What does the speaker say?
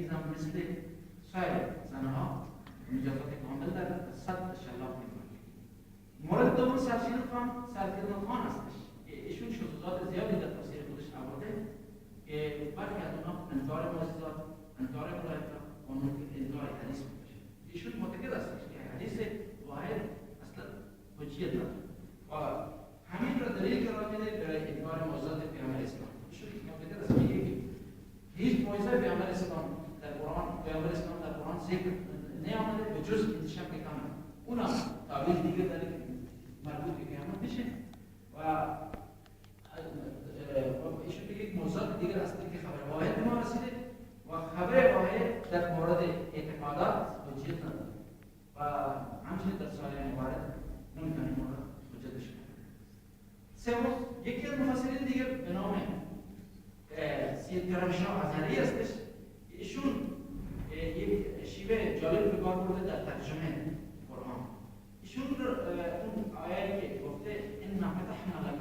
ایزم مثل سایر زنها مجازات کامل در 100 شلاق میکنه. مورد دوم سرکردن خان هستش که ایشون شذوذات زیادی در تفسیر خودش آورده که برخی از اونها انکار معجزات، انکار ملائکه، قانون انکار حدیث میشه. ایشون معتقد هستش که حدیث واحد اصلا حجیت نداره و همین را دلیل قرار میده برای انکار معجزات پیامبر اسلام. ایشون معتقد است که هیچ معجزه پیامبر اسلام در قرآن ذکر نیامده به جز انتشاب کامل. اونا تعبیر دیگه داره که مربوط به قیامت میشه و ایشون دیگه یک موضوع دیگر است که خبر واحد ما رسیده و خبر واحد در مورد اعتقادات حجیت نداره و همچنین در سایر موارد نمیتونیم ما را حجتش کنیم. سوم یکی از مفسرین دیگر به نام سید کرمشاه ازهری هستش. ایشون یک شیوه جالب به کار برده در ترجمه قرآن. ایشون اون آیه که گفته ان فتحنا لك